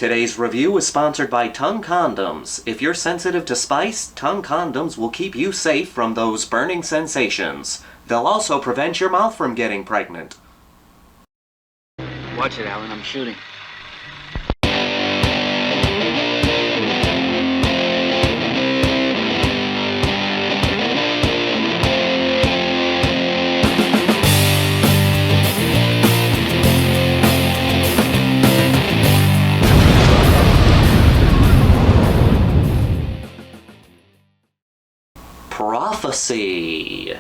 Today's review is sponsored by Tongue Condoms. If you're sensitive to spice, Tongue Condoms will keep you safe from those burning sensations. They'll also prevent your mouth from getting pregnant. Watch it, Alan. I'm shooting. Prophecy.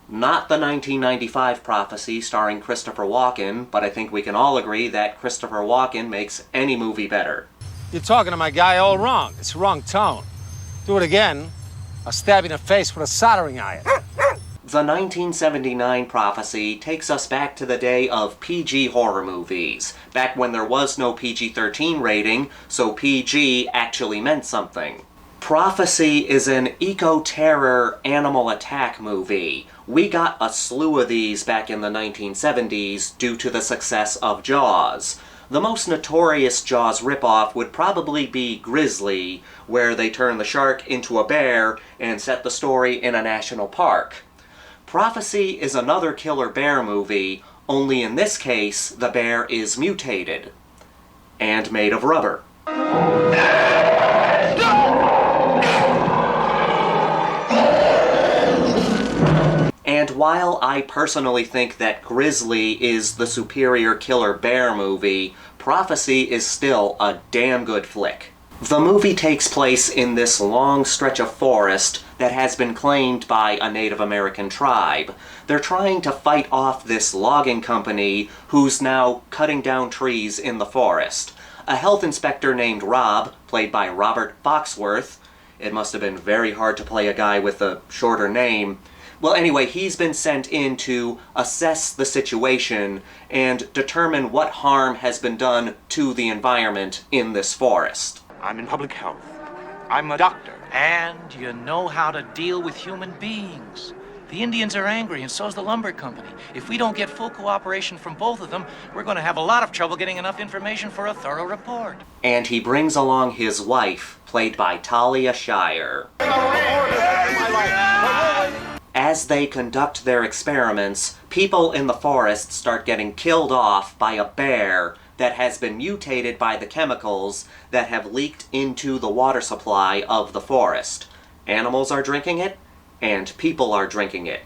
Not the 1995 Prophecy starring Christopher Walken, but I think we can all agree that Christopher Walken makes any movie better. You're talking to my guy all wrong. It's wrong tone. Do it again, I'll stab you in the face with a soldering iron. The 1979 Prophecy takes us back to the day of PG horror movies, back when there was no PG-13 rating, so PG actually meant something. Prophecy is an eco-terror animal attack movie. We got a slew of these back in the 1970s due to the success of Jaws. The most notorious Jaws ripoff would probably be Grizzly, where they turn the shark into a bear and set the story in a national park. Prophecy is another killer bear movie, only in this case the bear is mutated and made of rubber. And while I personally think that Grizzly is the superior killer bear movie, Prophecy is still a damn good flick. The movie takes place in this long stretch of forest that has been claimed by a Native American tribe. They're trying to fight off this logging company who's now cutting down trees in the forest. A health inspector named Rob, played by Robert Foxworth, it must have been very hard to play a guy with a shorter name. Well, anyway, he's been sent in to assess the situation and determine what harm has been done to the environment in this forest. I'm in public health. I'm a doctor. And you know how to deal with human beings. The Indians are angry, and so's the lumber company. If we don't get full cooperation from both of them, we're going to have a lot of trouble getting enough information for a thorough report. And he brings along his wife, played by Talia Shaire. As they conduct their experiments, people in the forest start getting killed off by a bear that has been mutated by the chemicals that have leaked into the water supply of the forest. Animals are drinking it, and people are drinking it.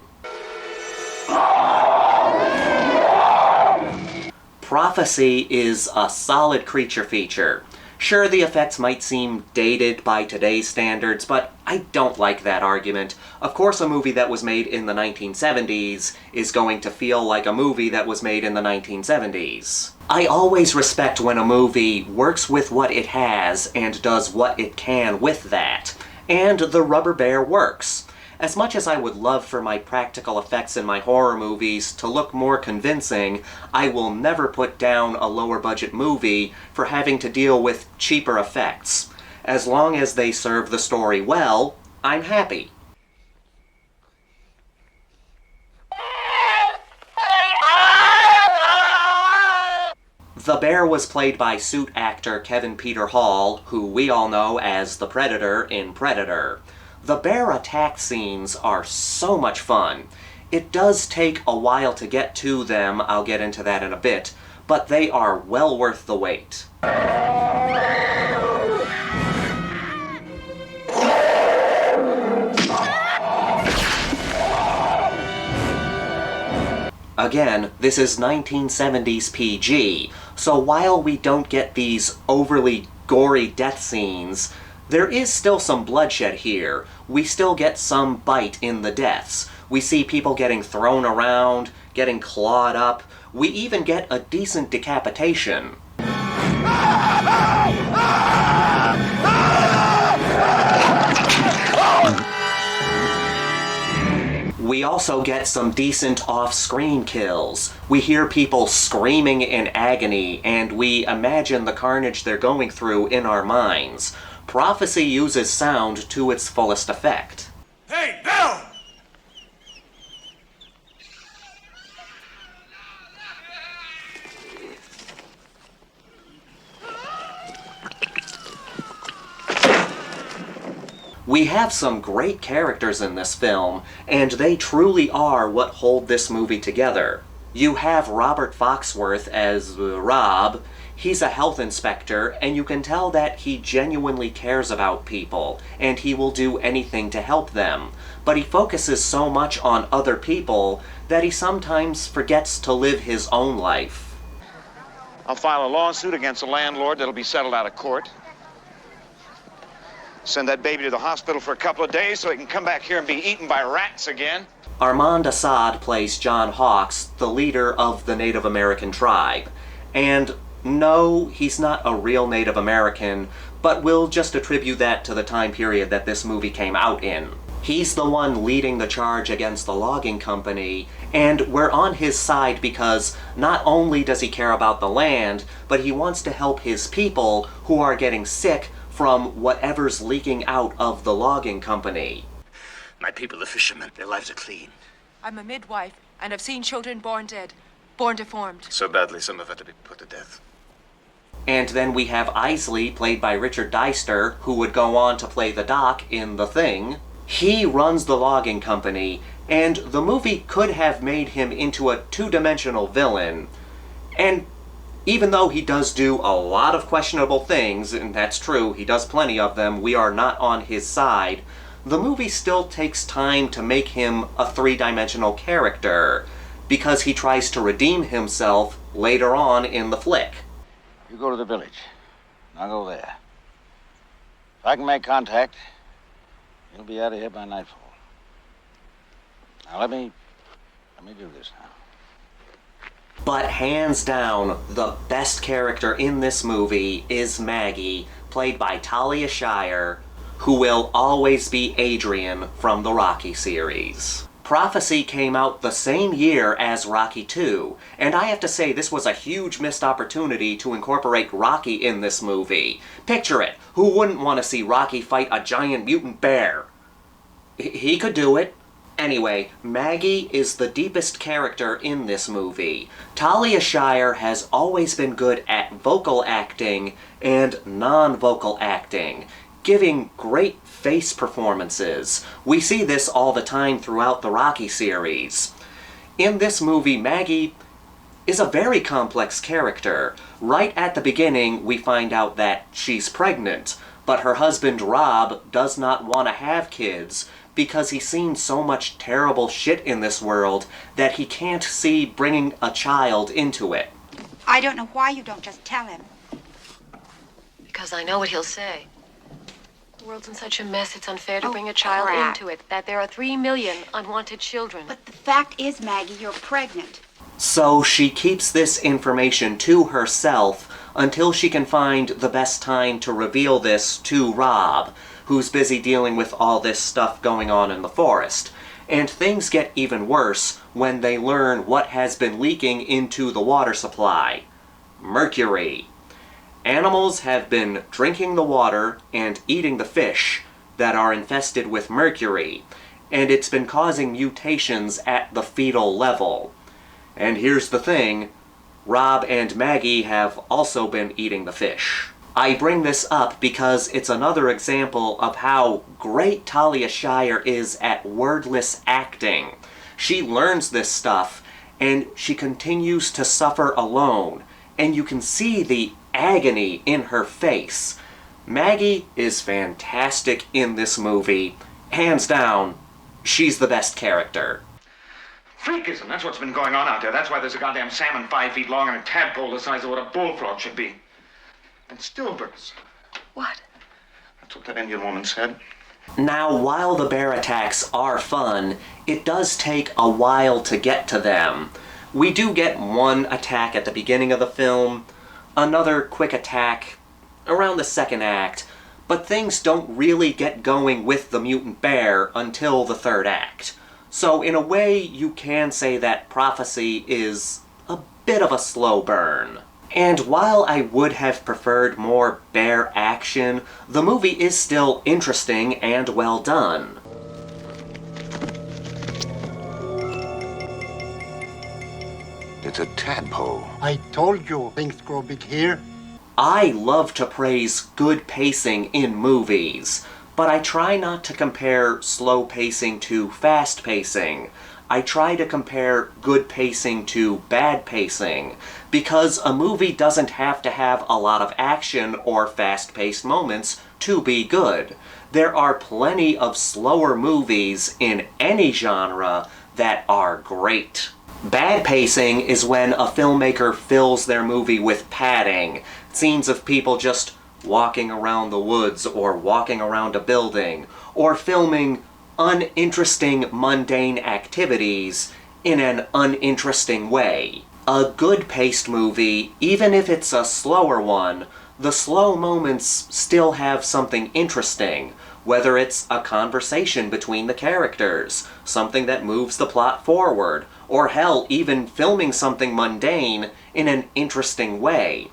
Prophecy is a solid creature feature. Sure, the effects might seem dated by today's standards, but I don't like that argument. Of course, a movie that was made in the 1970s is going to feel like a movie that was made in the 1970s. I always respect when a movie works with what it has and does what it can with that. And the rubber bear works. As much as I would love for my practical effects in my horror movies to look more convincing, I will never put down a lower budget movie for having to deal with cheaper effects. As long as they serve the story well, I'm happy. The bear was played by suit actor Kevin Peter Hall, who we all know as the Predator in Predator. The bear attack scenes are so much fun. It does take a while to get to them, I'll get into that in a bit, but they are well worth the wait. Again, this is 1970s PG, so while we don't get these overly gory death scenes, there is still some bloodshed here. We still get some bite in the deaths. We see people getting thrown around, getting clawed up. We even get a decent decapitation. We also get some decent off-screen kills. We hear people screaming in agony, and we imagine the carnage they're going through in our minds. Prophecy uses sound to its fullest effect. Hey, Bill! We have some great characters in this film, and they truly are what hold this movie together. You have Robert Foxworth as Rob. He's a health inspector, and you can tell that he genuinely cares about people, and he will do anything to help them. But he focuses so much on other people that he sometimes forgets to live his own life. I'll file a lawsuit against the landlord that'll be settled out of court. Send that baby to the hospital for a couple of days so he can come back here and be eaten by rats again. Armand Assad plays John Hawkes, the leader of the Native American tribe. And no, he's not a real Native American, but we'll just attribute that to the time period that this movie came out in. He's the one leading the charge against the logging company, and we're on his side because not only does he care about the land, but he wants to help his people who are getting sick from whatever's leaking out of the logging company. My people are fishermen. Their lives are clean. I'm a midwife, and I've seen children born dead, born deformed. So badly, some have had to be put to death. And then we have Isley, played by Richard Deister, who would go on to play the Doc in The Thing. He runs the logging company, and the movie could have made him into a two-dimensional villain. And even though he does do a lot of questionable things, and that's true, he does plenty of them, we are not on his side, the movie still takes time to make him a three-dimensional character, because he tries to redeem himself later on in the flick. You go to the village. I'll go there. If I can make contact, you'll be out of here by nightfall. Now let me do this now. But hands down, the best character in this movie is Maggie, played by Talia Shaire, who will always be Adrian from the Rocky series. Prophecy came out the same year as Rocky II, and I have to say this was a huge missed opportunity to incorporate Rocky in this movie. Picture it, who wouldn't want to see Rocky fight a giant mutant bear? He could do it. Anyway, Maggie is the deepest character in this movie. Talia Shaire has always been good at vocal acting and non-vocal acting, giving great face performances. We see this all the time throughout the Rocky series. In this movie, Maggie is a very complex character. Right at the beginning, we find out that she's pregnant, but her husband Rob does not want to have kids because he's seen so much terrible shit in this world that he can't see bringing a child into it. I don't know why you don't just tell him. Because I know what he'll say. The world's in such a mess, it's unfair to Oh, bring a child crap. into it. That there are 3 million unwanted children. But the fact is, Maggie, you're pregnant. So she keeps this information to herself until she can find the best time to reveal this to Rob, who's busy dealing with all this stuff going on in the forest. And things get even worse when they learn what has been leaking into the water supply. Mercury. Animals have been drinking the water and eating the fish that are infested with mercury, and it's been causing mutations at the fetal level. And here's the thing, Rob and Maggie have also been eating the fish. I bring this up because it's another example of how great Talia Shaire is at wordless acting. She learns this stuff, and she continues to suffer alone, and you can see the agony in her face. Maggie is fantastic in this movie. Hands down, she's the best character. Freakism, that's what's been going on out there. That's why there's a goddamn salmon 5 feet long and a tadpole the size of what a bullfrog should be. And stillbirths. What? That's what that Indian woman said. Now, while the bear attacks are fun, it does take a while to get to them. We do get one attack at the beginning of the film, another quick attack around the second act, but things don't really get going with the mutant bear until the third act. So in a way, you can say that Prophecy is a bit of a slow burn. And while I would have preferred more bear action, the movie is still interesting and well done. It's a tadpole. I told you things grow big here. I love to praise good pacing in movies, But I try not to compare slow pacing to fast pacing. I try to compare good pacing to bad pacing, because a movie doesn't have to have a lot of action or fast-paced moments to be good. There are plenty of slower movies in any genre that are great. Bad pacing is when a filmmaker fills their movie with padding, scenes of people just walking around the woods or walking around a building, or filming uninteresting, mundane activities in an uninteresting way. A good-paced movie, even if it's a slower one, the slow moments still have something interesting, whether it's a conversation between the characters, something that moves the plot forward, or hell, even filming something mundane in an interesting way.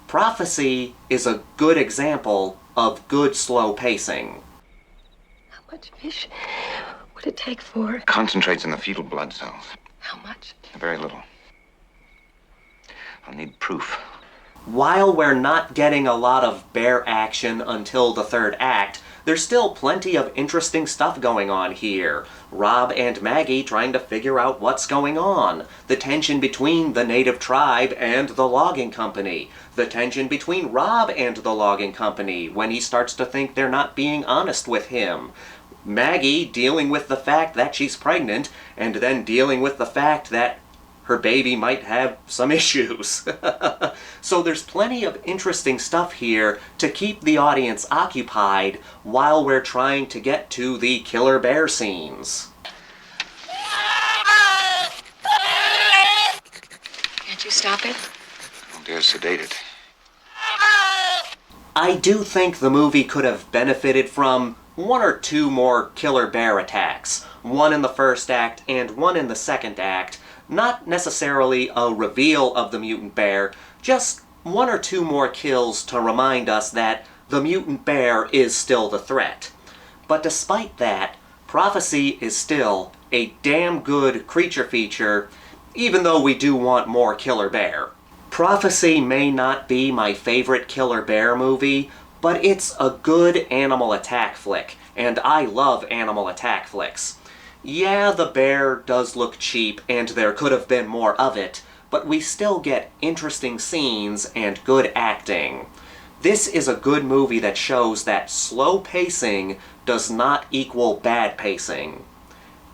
Prophecy is a good example of good slow pacing. How much fish would it take for? Concentrates in the fetal blood cells. How much? Very little. I'll need proof. While we're not getting a lot of bear action until the third act, there's still plenty of interesting stuff going on here. Rob and Maggie trying to figure out what's going on. The tension between the native tribe and the logging company. The tension between Rob and the logging company when he starts to think they're not being honest with him. Maggie dealing with the fact that she's pregnant, and then dealing with the fact that her baby might have some issues. So there's plenty of interesting stuff here to keep the audience occupied while we're trying to get to the killer bear scenes. Can't you stop it? Don't dare sedate it. I do think the movie could have benefited from one or two more killer bear attacks. One in the first act and one in the second act. Not necessarily a reveal of the mutant bear, just one or two more kills to remind us that the mutant bear is still the threat. But despite that, Prophecy is still a damn good creature feature, even though we do want more killer bear. Prophecy may not be my favorite killer bear movie, but it's a good animal attack flick, and I love animal attack flicks. Yeah, the bear does look cheap, and there could have been more of it, but we still get interesting scenes and good acting. This is a good movie that shows that slow pacing does not equal bad pacing.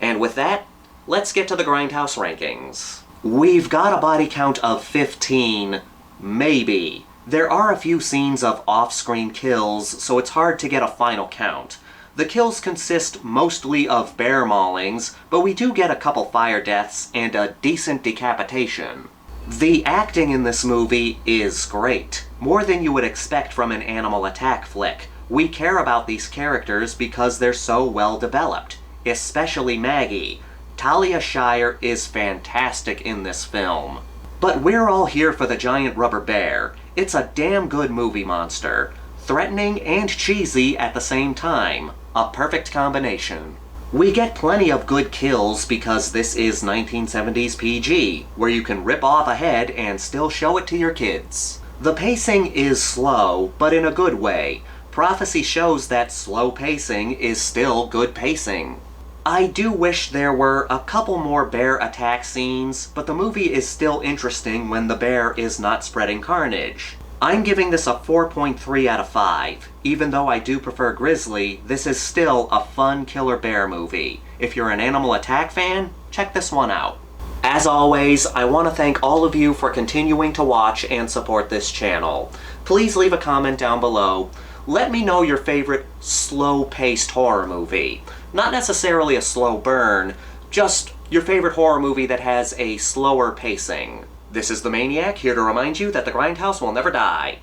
And with that, let's get to the Grindhouse rankings. We've got a body count of 15, maybe. There are a few scenes of off-screen kills, so it's hard to get a final count. The kills consist mostly of bear maulings, but we do get a couple fire deaths and a decent decapitation. The acting in this movie is great, more than you would expect from an animal attack flick. We care about these characters because they're so well developed, especially Maggie. Talia Shaire is fantastic in this film. But we're all here for the giant rubber bear. It's a damn good movie monster. Threatening and cheesy at the same time. A perfect combination. We get plenty of good kills because this is 1970s PG, where you can rip off a head and still show it to your kids. The pacing is slow, but in a good way. Prophecy shows that slow pacing is still good pacing. I do wish there were a couple more bear attack scenes, but the movie is still interesting when the bear is not spreading carnage. I'm giving this a 4.3 out of 5. Even though I do prefer Grizzly, this is still a fun killer bear movie. If you're an animal attack fan, check this one out. As always, I want to thank all of you for continuing to watch and support this channel. Please leave a comment down below. Let me know your favorite slow-paced horror movie. Not necessarily a slow burn, just your favorite horror movie that has a slower pacing. This is the Maniac, here to remind you that the Grindhouse will never die.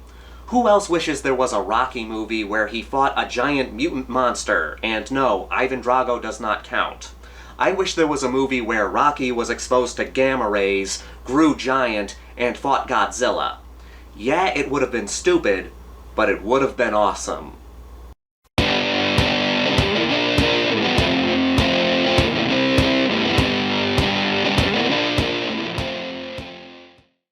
Who else wishes there was a Rocky movie where he fought a giant mutant monster? And no, Ivan Drago does not count. I wish there was a movie where Rocky was exposed to gamma rays, grew giant, and fought Godzilla. Yeah, it would have been stupid, but it would have been awesome.